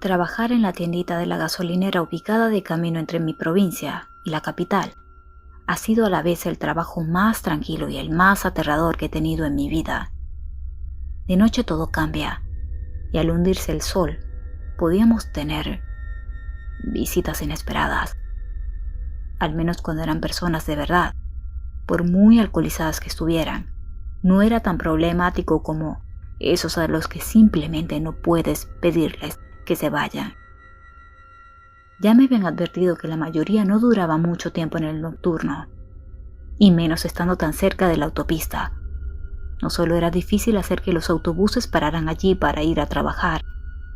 Trabajar en la tiendita de la gasolinera ubicada de camino entre mi provincia y la capital ha sido a la vez el trabajo más tranquilo y el más aterrador que he tenido en mi vida. De noche todo cambia, y al hundirse el sol podíamos tener visitas inesperadas, al menos cuando eran personas de verdad. Por muy alcoholizadas que estuvieran, no era tan problemático como esos a los que simplemente no puedes pedirles que se vayan. Ya me habían advertido que la mayoría no duraba mucho tiempo en el nocturno, y menos estando tan cerca de la autopista. No solo era difícil hacer que los autobuses pararan allí para ir a trabajar,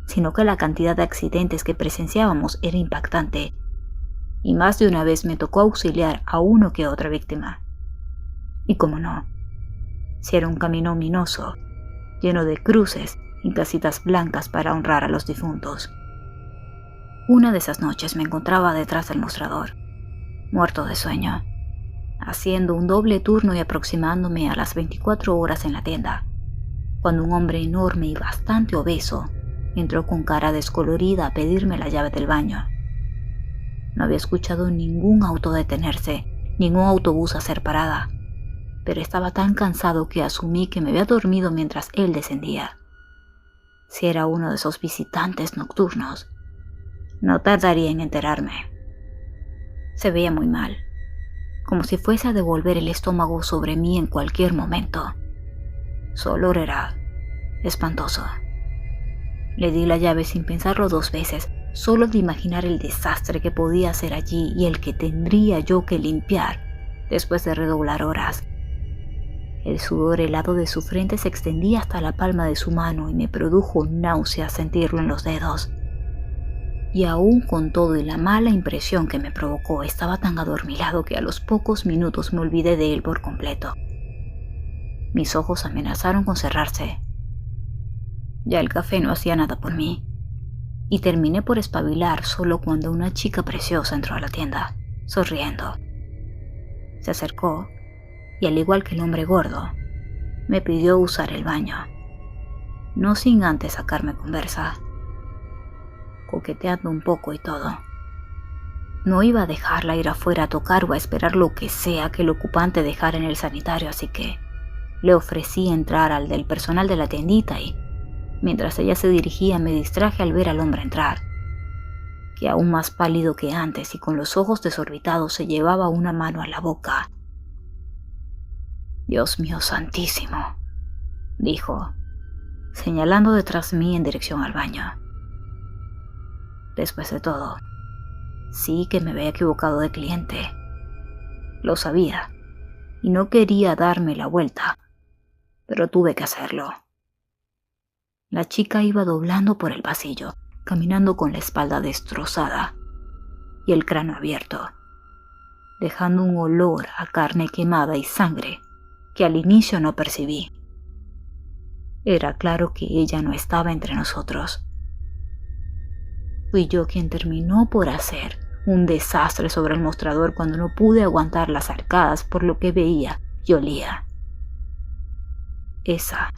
sino que la cantidad de accidentes que presenciábamos era impactante, y más de una vez me tocó auxiliar a uno que otra víctima. Y cómo no, si era un camino ominoso, lleno de cruces y casitas blancas para honrar a los difuntos. Una de esas noches me encontraba detrás del mostrador, muerto de sueño, haciendo un doble turno y aproximándome a las 24 horas en la tienda, cuando un hombre enorme y bastante obeso entró con cara descolorida a pedirme la llave del baño. No había escuchado ningún auto detenerse, ningún autobús hacer parada, pero estaba tan cansado que asumí que me había dormido mientras él descendía. Si era uno de esos visitantes nocturnos, no tardaría en enterarme. Se veía muy mal, como si fuese a devolver el estómago sobre mí en cualquier momento. Su olor era espantoso. Le di la llave sin pensarlo 2 veces, solo de imaginar el desastre que podía hacer allí y el que tendría yo que limpiar después de redoblar horas. El sudor helado de su frente se extendía hasta la palma de su mano y me produjo náusea sentirlo en los dedos. Y aún con todo y la mala impresión que me provocó, estaba tan adormilado que a los pocos minutos me olvidé de él por completo. Mis ojos amenazaron con cerrarse. Ya el café no hacía nada por mí, y terminé por espabilar solo cuando una chica preciosa entró a la tienda, sonriendo. Se acercó y, al igual que el hombre gordo, me pidió usar el baño, no sin antes sacarme conversa, coqueteando un poco y todo. No iba a dejarla ir afuera a tocar o a esperar lo que sea que el ocupante dejara en el sanitario, así que le ofrecí entrar al del personal de la tiendita y, mientras ella se dirigía, me distraje al ver al hombre entrar, que aún más pálido que antes y con los ojos desorbitados se llevaba una mano a la boca. «Dios mío santísimo», dijo, señalando detrás de mí en dirección al baño. Después de todo, sí que me había equivocado de cliente. Lo sabía, y no quería darme la vuelta, pero tuve que hacerlo. La chica iba doblando por el pasillo, caminando con la espalda destrozada y el cráneo abierto, dejando un olor a carne quemada y sangre que al inicio no percibí. Era claro que ella no estaba entre nosotros. Fui yo quien terminó por hacer un desastre sobre el mostrador cuando no pude aguantar las arcadas por lo que veía y olía. Esa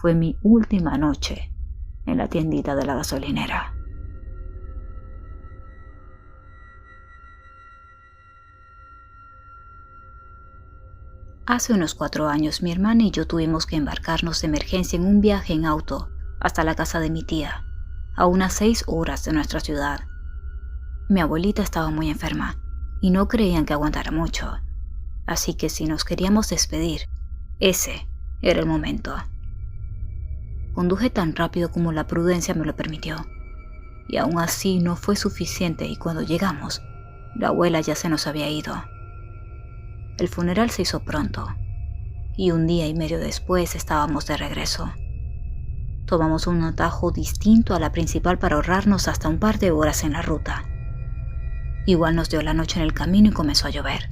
fue mi última noche en la tiendita de la gasolinera. Hace unos 4 años mi hermana y yo tuvimos que embarcarnos de emergencia en un viaje en auto hasta la casa de mi tía, a unas 6 horas de nuestra ciudad. Mi abuelita estaba muy enferma y no creían que aguantara mucho, así que si nos queríamos despedir, ese era el momento. Conduje tan rápido como la prudencia me lo permitió, y aún así no fue suficiente, y cuando llegamos, la abuela ya se nos había ido. El funeral se hizo pronto, y 1 día y medio después estábamos de regreso. Tomamos un atajo distinto a la principal para ahorrarnos hasta un par de horas en la ruta. Igual nos dio la noche en el camino y comenzó a llover.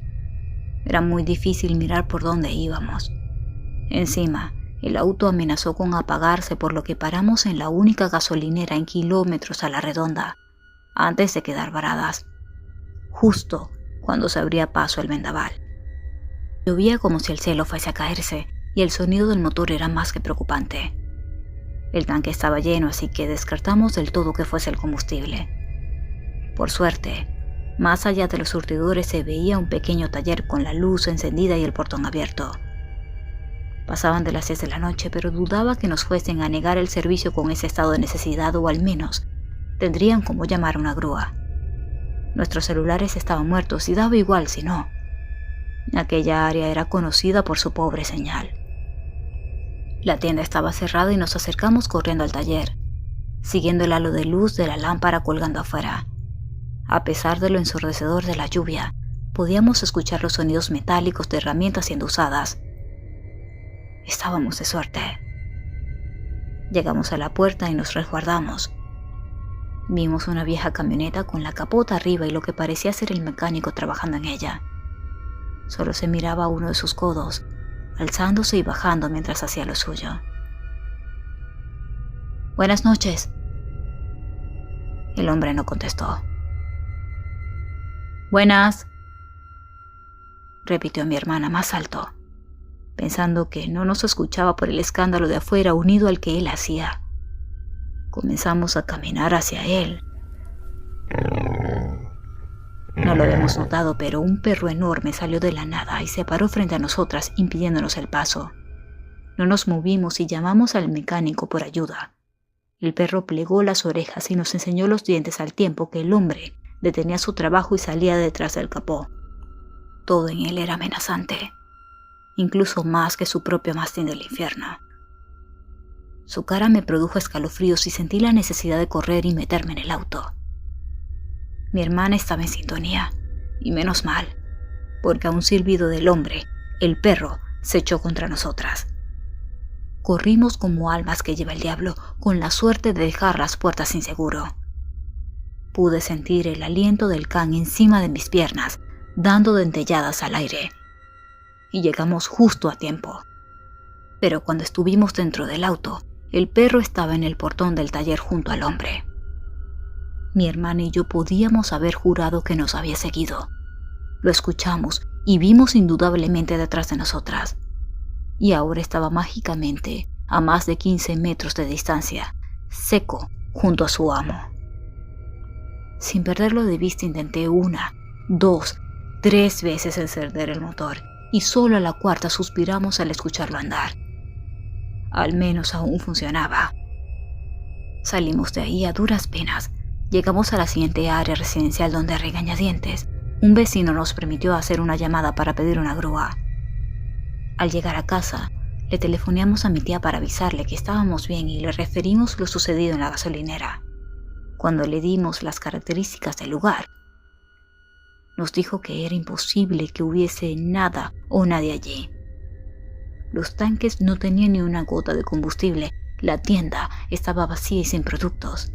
Era muy difícil mirar por dónde íbamos. Encima, el auto amenazó con apagarse, por lo que paramos en la única gasolinera en kilómetros a la redonda, antes de quedar varadas, justo cuando se abría paso el vendaval. Llovía como si el cielo fuese a caerse, y el sonido del motor era más que preocupante. El tanque estaba lleno, así que descartamos del todo que fuese el combustible. Por suerte, más allá de los surtidores se veía un pequeño taller con la luz encendida y el portón abierto. Pasaban de las 10 de la noche, pero dudaba que nos fuesen a negar el servicio con ese estado de necesidad, o al menos tendrían como llamar a una grúa. Nuestros celulares estaban muertos y daba igual si no. Aquella área era conocida por su pobre señal. La tienda estaba cerrada y nos acercamos corriendo al taller, siguiendo el halo de luz de la lámpara colgando afuera. A pesar de lo ensordecedor de la lluvia, podíamos escuchar los sonidos metálicos de herramientas siendo usadas. Estábamos de suerte. Llegamos a la puerta y nos resguardamos. Vimos una vieja camioneta con la capota arriba y lo que parecía ser el mecánico trabajando en ella. Solo se miraba uno de sus codos, alzándose y bajando mientras hacía lo suyo. «Buenas noches». El hombre no contestó. «Buenas», repitió mi hermana más alto, pensando que no nos escuchaba por el escándalo de afuera unido al que él hacía. Comenzamos a caminar hacia él. No lo habíamos notado, pero un perro enorme salió de la nada y se paró frente a nosotras, impidiéndonos el paso. No nos movimos y llamamos al mecánico por ayuda. El perro plegó las orejas y nos enseñó los dientes al tiempo que el hombre detenía su trabajo y salía detrás del capó. Todo en él era amenazante, incluso más que su propio mastín del infierno. Su cara me produjo escalofríos y sentí la necesidad de correr y meterme en el auto. Mi hermana estaba en sintonía, y menos mal, porque a un silbido del hombre, el perro se echó contra nosotras. Corrimos como almas que lleva el diablo, con la suerte de dejar las puertas sin seguro. Pude sentir el aliento del can encima de mis piernas, dando dentelladas al aire. Y llegamos justo a tiempo. Pero cuando estuvimos dentro del auto, el perro estaba en el portón del taller junto al hombre. Mi hermana y yo podíamos haber jurado que nos había seguido. Lo escuchamos y vimos indudablemente detrás de nosotras. Y ahora estaba mágicamente a más de 15 metros de distancia, seco junto a su amo. Sin perderlo de vista intenté 1, 2, 3 veces encender el motor y solo a la cuarta suspiramos al escucharlo andar. Al menos aún funcionaba. Salimos de ahí a duras penas. Llegamos a la siguiente área residencial donde, a regañadientes, un vecino nos permitió hacer una llamada para pedir una grúa. Al llegar a casa, le telefoneamos a mi tía para avisarle que estábamos bien y le referimos lo sucedido en la gasolinera. Cuando le dimos las características del lugar, nos dijo que era imposible que hubiese nada o nadie allí. Los tanques no tenían ni una gota de combustible, la tienda estaba vacía y sin productos,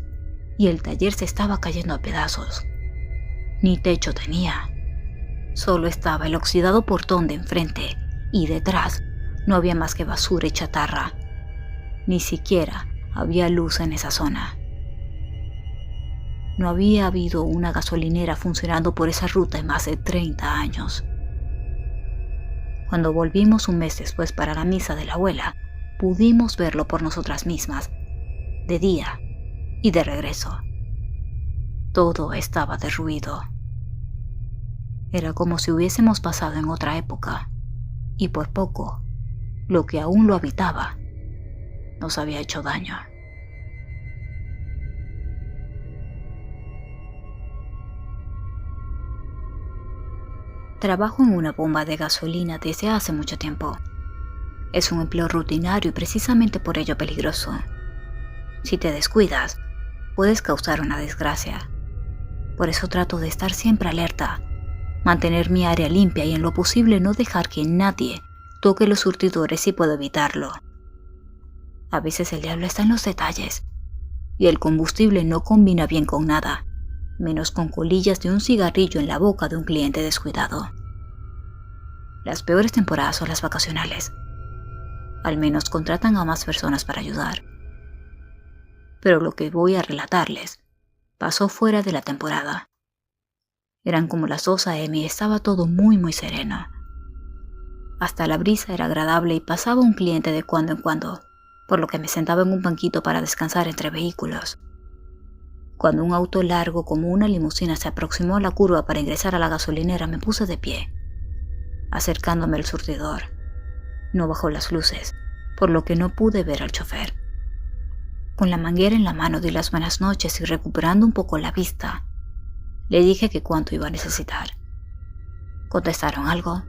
y el taller se estaba cayendo a pedazos. Ni techo tenía. Solo estaba el oxidado portón de enfrente, y detrás no había más que basura y chatarra. Ni siquiera había luz en esa zona. No había habido una gasolinera funcionando por esa ruta en más de 30 años. Cuando volvimos un mes después para la misa de la abuela, pudimos verlo por nosotras mismas, de día y de regreso. Todo estaba derruido. Era como si hubiésemos pasado en otra época, y por poco, lo que aún lo habitaba nos había hecho daño. Trabajo en una bomba de gasolina desde hace mucho tiempo. Es un empleo rutinario y precisamente por ello peligroso. Si te descuidas, puedes causar una desgracia. Por eso trato de estar siempre alerta, mantener mi área limpia y en lo posible no dejar que nadie toque los surtidores si puedo evitarlo. A veces el diablo está en los detalles, y el combustible no combina bien con nada, menos con colillas de un cigarrillo en la boca de un cliente descuidado. Las peores temporadas son las vacacionales. Al menos contratan a más personas para ayudar. Pero lo que voy a relatarles pasó fuera de la temporada. Eran como las 2 a.m. y estaba todo muy sereno. Hasta la brisa era agradable y pasaba un cliente de cuando en cuando, por lo que me sentaba en un banquito para descansar entre vehículos. Cuando un auto largo como una limusina se aproximó a la curva para ingresar a la gasolinera, me puse de pie, acercándome al surtidor. No bajó las luces, por lo que no pude ver al chofer. Con la manguera en la mano di las buenas noches y, recuperando un poco la vista, le dije que cuánto iba a necesitar. Contestaron algo,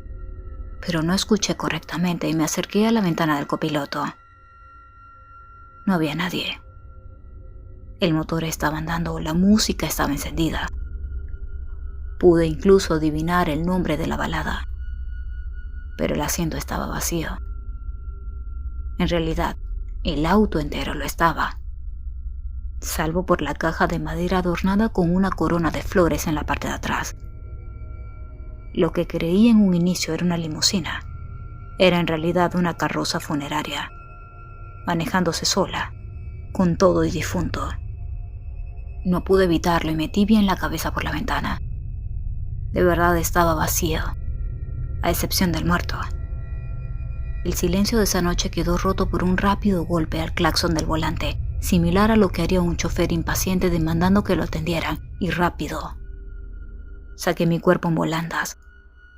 pero no escuché correctamente y me acerqué a la ventana del copiloto. No había nadie. El motor estaba andando, la música estaba encendida. Pude incluso adivinar el nombre de la balada, pero el asiento estaba vacío. En realidad, el auto entero lo estaba, salvo por la caja de madera adornada con una corona de flores en la parte de atrás. Lo que creí en un inicio era una limusina, era en realidad una carroza funeraria, manejándose sola, con todo y difunto. No pude evitarlo y metí bien la cabeza por la ventana. De verdad estaba vacío, a excepción del muerto. El silencio de esa noche quedó roto por un rápido golpe al claxon del volante, similar a lo que haría un chofer impaciente demandando que lo atendieran, y rápido. Saqué mi cuerpo en volandas,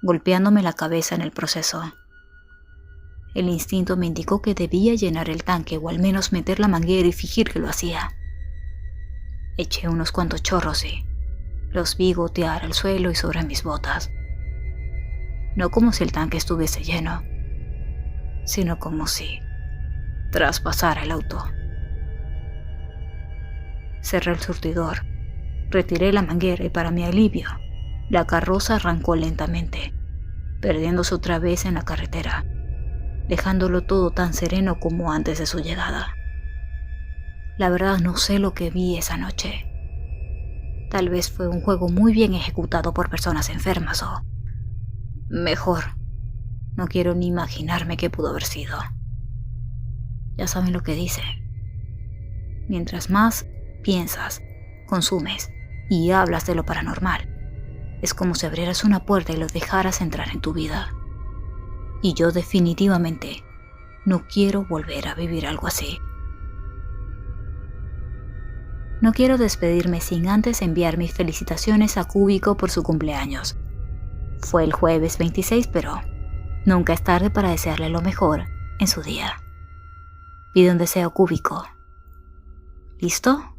golpeándome la cabeza en el proceso. El instinto me indicó que debía llenar el tanque o al menos meter la manguera y fingir que lo hacía. Eché unos cuantos chorros y los vi gotear al suelo y sobre mis botas. No como si el tanque estuviese lleno, sino como si traspasara el auto. Cerré el surtidor, retiré la manguera y, para mi alivio, la carroza arrancó lentamente, perdiéndose otra vez en la carretera, dejándolo todo tan sereno como antes de su llegada. La verdad no sé lo que vi esa noche. Tal vez fue un juego muy bien ejecutado por personas enfermas o, mejor, no quiero ni imaginarme qué pudo haber sido. Ya saben lo que dice. Mientras más piensas, consumes y hablas de lo paranormal, es como si abrieras una puerta y lo dejaras entrar en tu vida. Y yo definitivamente no quiero volver a vivir algo así. No quiero despedirme sin antes enviar mis felicitaciones a Cúbico por su cumpleaños. Fue el jueves 26, pero nunca es tarde para desearle lo mejor en su día. Pide un deseo, Cúbico. ¿Listo?